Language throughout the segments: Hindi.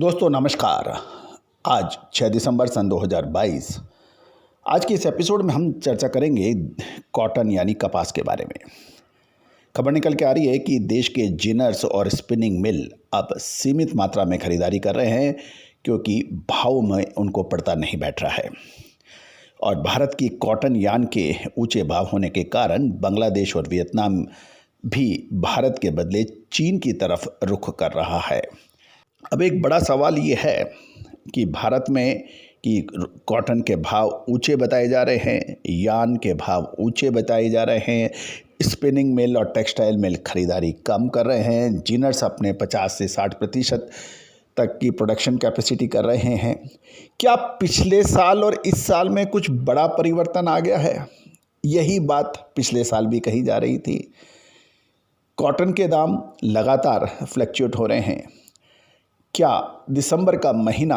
दोस्तों नमस्कार। आज 6 दिसंबर सन 2022। आज के इस एपिसोड में हम चर्चा करेंगे कॉटन यानी कपास के बारे में। खबर निकल के आ रही है कि देश के जिनर्स और स्पिनिंग मिल अब सीमित मात्रा में खरीदारी कर रहे हैं क्योंकि भाव में उनको पड़ता नहीं बैठ रहा है। और भारत की कॉटन यान के ऊंचे भाव होने के कारण बांग्लादेश और वियतनाम भी भारत के बदले चीन की तरफ रुख कर रहा है। अब एक बड़ा सवाल ये है कि भारत में कि कॉटन के भाव ऊंचे बताए जा रहे हैं, यान के भाव ऊंचे बताए जा रहे हैं, स्पिनिंग मिल और टेक्सटाइल मिल खरीदारी कम कर रहे हैं, जिनर्स अपने 50 से 60% तक की प्रोडक्शन कैपेसिटी कर रहे हैं। क्या पिछले साल और इस साल में कुछ बड़ा परिवर्तन आ गया है? यही बात पिछले साल भी कही जा रही थी। कॉटन के दाम लगातार फ्लक्चुएट हो रहे हैं। क्या दिसंबर का महीना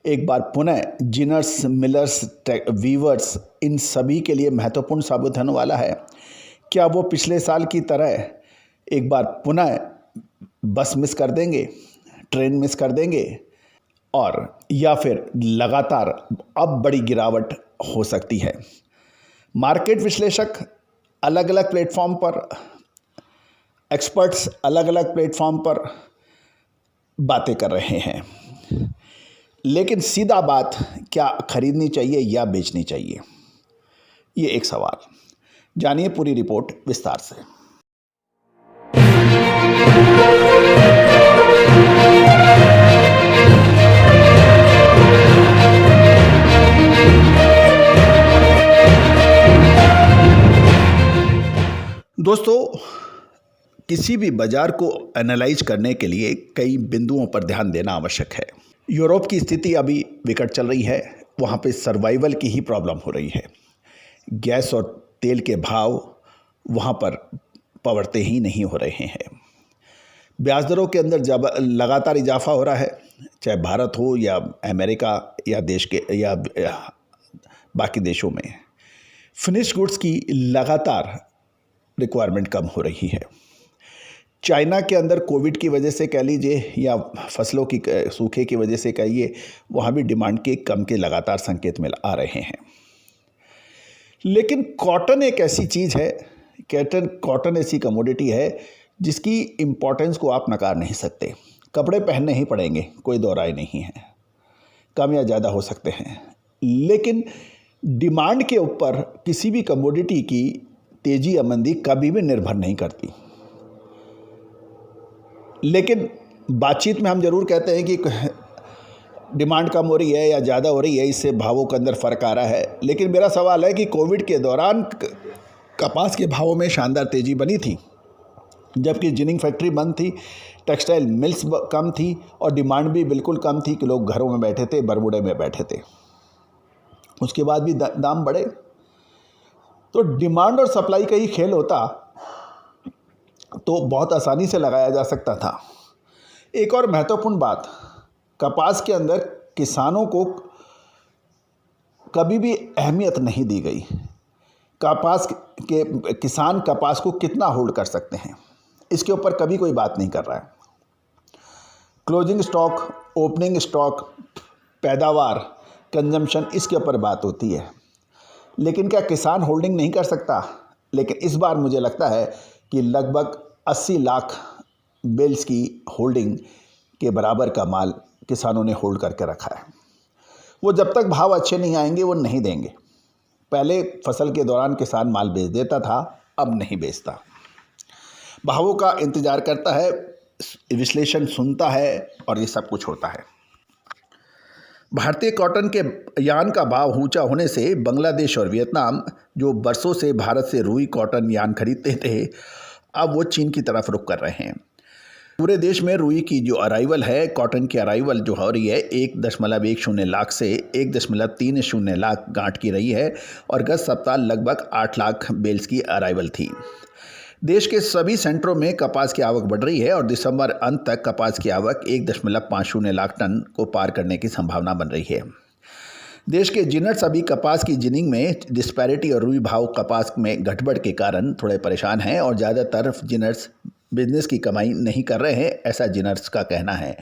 एक बार पुनः जिनर्स, मिलर्स, वीवर्स इन सभी के लिए महत्वपूर्ण साबित होने वाला है? क्या वो पिछले साल की तरह एक बार पुनः बस मिस कर देंगे, ट्रेन मिस कर देंगे, और या फिर लगातार अब बड़ी गिरावट हो सकती है? मार्केट विश्लेषक अलग अलग प्लेटफॉर्म पर, एक्सपर्ट्स अलग अलग प्लेटफॉर्म पर बातें कर रहे हैं, लेकिन सीधा बात, क्या खरीदनी चाहिए या बेचनी चाहिए, ये एक सवाल। जानिए पूरी रिपोर्ट विस्तार से। दोस्तों, किसी भी बाजार को एनालाइज करने के लिए कई बिंदुओं पर ध्यान देना आवश्यक है। यूरोप की स्थिति अभी विकट चल रही है। वहाँ पे सर्वाइवल की ही प्रॉब्लम हो रही है। गैस और तेल के भाव वहाँ पर पवड़ते ही नहीं हो रहे हैं। ब्याज दरों के अंदर जब लगातार इजाफा हो रहा है, चाहे भारत हो या अमेरिका या देश के या बाकी देशों में, फिनिश गुड्स की लगातार रिक्वायरमेंट कम हो रही है। चाइना के अंदर कोविड की वजह से कह लीजिए या फसलों की सूखे की वजह से कहिए, वहाँ भी डिमांड के कम के लगातार संकेत मिल आ रहे हैं। लेकिन कॉटन एक ऐसी चीज़ है, कॉटन ऐसी कमोडिटी है जिसकी इम्पोर्टेंस को आप नकार नहीं सकते। कपड़े पहनने ही पड़ेंगे, कोई दो राय नहीं है, कम या ज़्यादा हो सकते हैं, लेकिन डिमांड के ऊपर किसी भी कमोडिटी की तेज़ी या मंदी कभी भी निर्भर नहीं करती। लेकिन बातचीत में हम ज़रूर कहते हैं कि डिमांड कम हो रही है या ज़्यादा हो रही है, इससे भावों के अंदर फ़र्क आ रहा है। लेकिन मेरा सवाल है कि कोविड के दौरान कपास के भावों में शानदार तेज़ी बनी थी, जबकि जिनिंग फैक्ट्री बंद थी, टेक्सटाइल मिल्स कम थी और डिमांड भी बिल्कुल कम थी कि लोग घरों में बैठे थे, बरमुडे में बैठे थे। उसके बाद भी दाम बढ़े। तो डिमांड और सप्लाई का ही खेल होता तो बहुत आसानी से लगाया जा सकता था। एक और महत्वपूर्ण बात, कपास के अंदर किसानों को कभी भी अहमियत नहीं दी गई। किसान कपास को कितना होल्ड कर सकते हैं, इसके ऊपर कभी कोई बात नहीं कर रहा है। क्लोजिंग स्टॉक, ओपनिंग स्टॉक, पैदावार, कंजम्पशन, इसके ऊपर बात होती है। लेकिन क्या किसान होल्डिंग नहीं कर सकता? लेकिन इस बार मुझे लगता है कि लगभग 80 लाख बेल्स की होल्डिंग के बराबर का माल किसानों ने होल्ड करके रखा है। वो जब तक भाव अच्छे नहीं आएंगे वो नहीं देंगे। पहले फसल के दौरान किसान माल बेच देता था, अब नहीं बेचता, भावों का इंतज़ार करता है, विश्लेषण सुनता है और ये सब कुछ होता है। भारतीय कॉटन के यान का भाव ऊंचा होने से बांग्लादेश और वियतनाम, जो बरसों से भारत से रुई कॉटन यान खरीदते थे, अब वो चीन की तरफ रुख कर रहे हैं। पूरे देश में रुई की जो अराइवल है, कॉटन की अराइवल जो हो रही है 1.10 लाख से 1.30 लाख गांठ की रही है और गत सप्ताह लगभग 8 लाख बेल्स की अराइवल थी। देश के सभी सेंटरों में कपास की आवक बढ़ रही है और दिसंबर अंत तक कपास की आवक 1.50 लाख टन को पार करने की संभावना बन रही है। देश के जिनर्स अभी कपास की जिनिंग में डिस्पैरिटी और रुई भाव कपास में घटबढ़ के कारण थोड़े परेशान हैं और ज़्यादातर जिनर्स बिजनेस की कमाई नहीं कर रहे हैं, ऐसा जिनर्स का कहना है।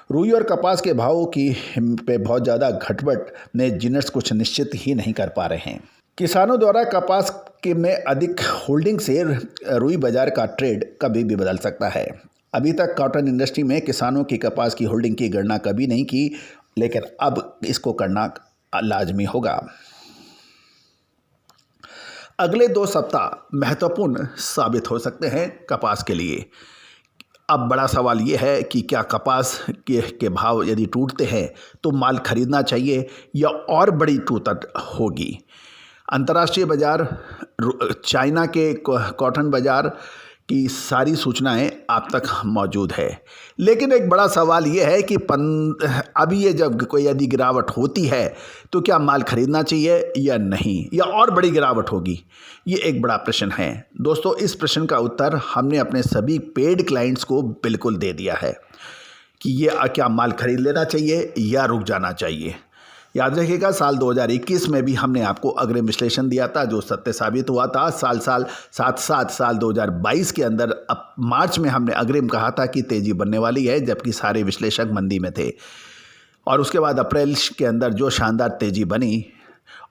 रुई और कपास के भाव की पे बहुत ज़्यादा घटबट ने जिनर्स कुछ निश्चित ही नहीं कर पा रहे हैं। किसानों द्वारा कपास के में अधिक होल्डिंग से रुई बाजार का ट्रेड कभी भी बदल सकता है। अभी तक कॉटन इंडस्ट्री में किसानों की कपास की होल्डिंग की गणना कभी नहीं की, लेकिन अब इसको करना लाजमी होगा। अगले 2 सप्ताह महत्वपूर्ण साबित हो सकते हैं कपास के लिए। अब बड़ा सवाल ये है कि क्या कपास के भाव यदि टूटते हैं तो माल खरीदना चाहिए या और बड़ी टूटत होगी। अंतर्राष्ट्रीय बाजार, चाइना के कॉटन बाजार की सारी सूचनाएं आप तक मौजूद है, लेकिन एक बड़ा सवाल ये है कि अभी ये जब कोई यदि गिरावट होती है तो क्या माल खरीदना चाहिए या नहीं, या और बड़ी गिरावट होगी, ये एक बड़ा प्रश्न है। दोस्तों, इस प्रश्न का उत्तर हमने अपने सभी पेड क्लाइंट्स को बिल्कुल दे दिया है कि ये क्या माल खरीद लेना चाहिए या रुक जाना चाहिए। याद रखिएगा, साल 2021 में भी हमने आपको अग्रिम विश्लेषण दिया था जो सत्य साबित हुआ था। साल 2022 के अंदर अब मार्च में हमने अग्रिम कहा था कि तेज़ी बनने वाली है, जबकि सारे विश्लेषक मंदी में थे। और उसके बाद अप्रैल के अंदर जो शानदार तेज़ी बनी,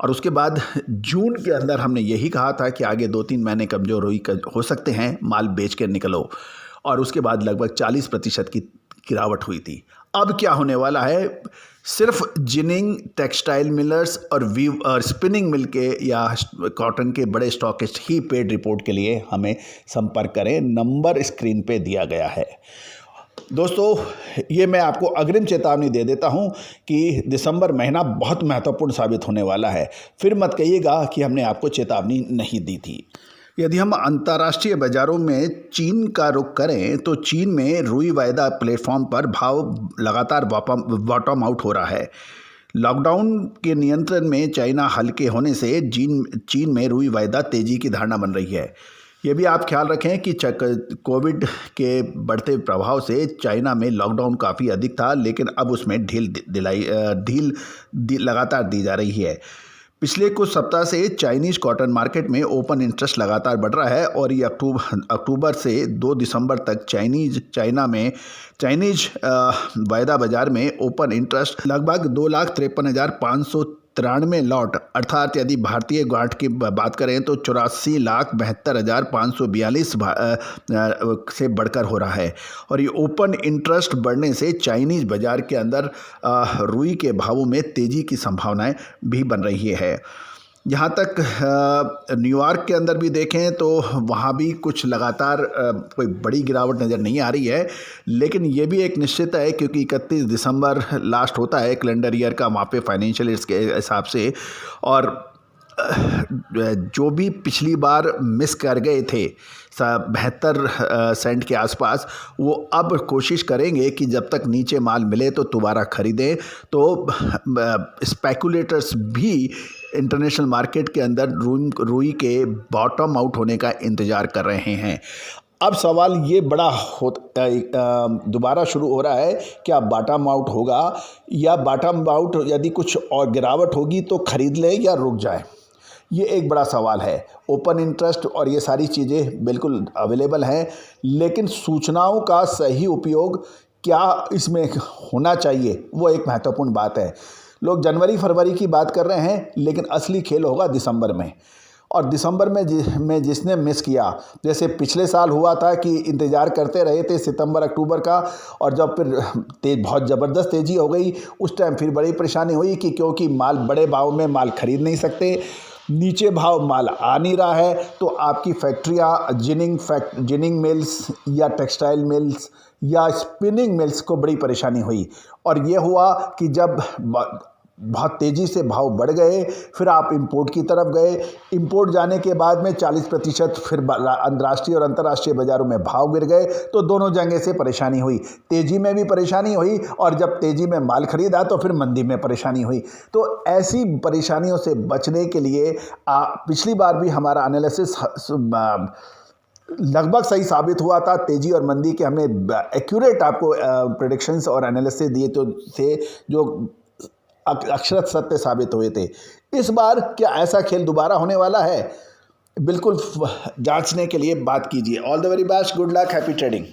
और उसके बाद जून के अंदर हमने यही कहा था कि आगे 2-3 महीने कमज़ोर हो सकते हैं, माल बेच कर निकलो। और उसके बाद लगभग 40% की गिरावट हुई थी। अब क्या होने वाला है, सिर्फ जिनिंग, टेक्सटाइल मिलर्स और स्पिनिंग मिल के या कॉटन के बड़े स्टॉकिस्ट ही पेड रिपोर्ट के लिए हमें संपर्क करें। नंबर स्क्रीन पे दिया गया है। दोस्तों, ये मैं आपको अग्रिम चेतावनी दे देता हूं कि दिसंबर महीना बहुत महत्वपूर्ण साबित होने वाला है। फिर मत कहिएगा कि हमने आपको चेतावनी नहीं दी थी। यदि हम अंतर्राष्ट्रीय बाजारों में चीन का रुख करें तो चीन में रुई वायदा प्लेटफॉर्म पर भाव लगातार बॉटम आउट हो रहा है। लॉकडाउन के नियंत्रण में चाइना हल्के होने से चीन में रुई वायदा तेजी की धारणा बन रही है। ये भी आप ख्याल रखें कि कोविड के बढ़ते प्रभाव से चाइना में लॉकडाउन काफ़ी अधिक था, लेकिन अब उसमें ढील लगातार दी जा रही है। पिछले कुछ सप्ताह से चाइनीज़ कॉटन मार्केट में ओपन इंटरेस्ट लगातार बढ़ रहा है और ये अक्टूबर से 2 दिसंबर तक चाइनीज़ वायदा बाजार में ओपन इंटरेस्ट लगभग 2,53,593 लॉट, अर्थात यदि भारतीय गांठ की बात करें तो 84,72,542 से बढ़कर हो रहा है। और ये ओपन इंटरेस्ट बढ़ने से चाइनीज़ बाजार के अंदर रुई के भावों में तेज़ी की संभावनाएं भी बन रही है। यहाँ तक न्यूयॉर्क के अंदर भी देखें तो वहाँ भी कुछ लगातार कोई बड़ी गिरावट नज़र नहीं आ रही है, लेकिन ये भी एक निश्चित है क्योंकि 31 दिसंबर लास्ट होता है कैलेंडर ईयर का वहाँ पे फाइनेंशियल ईयर्स के हिसाब से। और जो भी पिछली बार मिस कर गए थे 72 सेंट के आसपास, वो अब कोशिश करेंगे कि जब तक नीचे माल मिले तो दोबारा खरीदें। तो स्पेकुलेटर्स भी इंटरनेशनल मार्केट के अंदर रुई के बॉटम आउट होने का इंतज़ार कर रहे हैं। अब सवाल ये बड़ा दोबारा शुरू हो रहा है, क्या बॉटम आउट होगा, या बॉटम आउट यदि कुछ और गिरावट होगी तो खरीद लें या रुक जाए, ये एक बड़ा सवाल है। ओपन इंटरेस्ट और ये सारी चीज़ें बिल्कुल अवेलेबल हैं, लेकिन सूचनाओं का सही उपयोग क्या इसमें होना चाहिए, वो एक महत्वपूर्ण बात है। लोग जनवरी फरवरी की बात कर रहे हैं, लेकिन असली खेल होगा दिसंबर में। और दिसंबर में जिसने मिस किया, जैसे पिछले साल हुआ था कि इंतज़ार करते रहे थे सितंबर अक्टूबर का, और जब फिर बहुत ज़बरदस्त तेज़ी हो गई, उस टाइम फिर बड़ी परेशानी हुई कि क्योंकि माल बड़े भाव में माल खरीद नहीं सकते, नीचे भाव माल आ नहीं रहा है, तो आपकी फैक्ट्रियाँ जिनिंग मिल्स या टेक्सटाइल मिल्स या स्पिनिंग मिल्स को बड़ी परेशानी हुई। और ये हुआ कि जब बहुत तेज़ी से भाव बढ़ गए, फिर आप इंपोर्ट की तरफ गए। इंपोर्ट जाने के बाद में 40% फिर राष्ट्रीय और अंतर्राष्ट्रीय बाज़ारों में भाव गिर गए, तो दोनों जगह से परेशानी हुई। तेज़ी में भी परेशानी हुई, और जब तेज़ी में माल खरीदा तो फिर मंदी में परेशानी हुई। तो ऐसी परेशानियों से बचने के लिए पिछली बार भी हमारा एनालिसिस लगभग सही साबित हुआ था। तेज़ी और मंदी के हमने एक्यूरेट आपको प्रेडिक्शंस और एनालिसिस दिए तो थे जो अक्षरशः सत्य साबित हुए थे। इस बार क्या ऐसा खेल दोबारा होने वाला है? बिल्कुल जांचने के लिए बात कीजिए। All the very best, good luck, happy trading.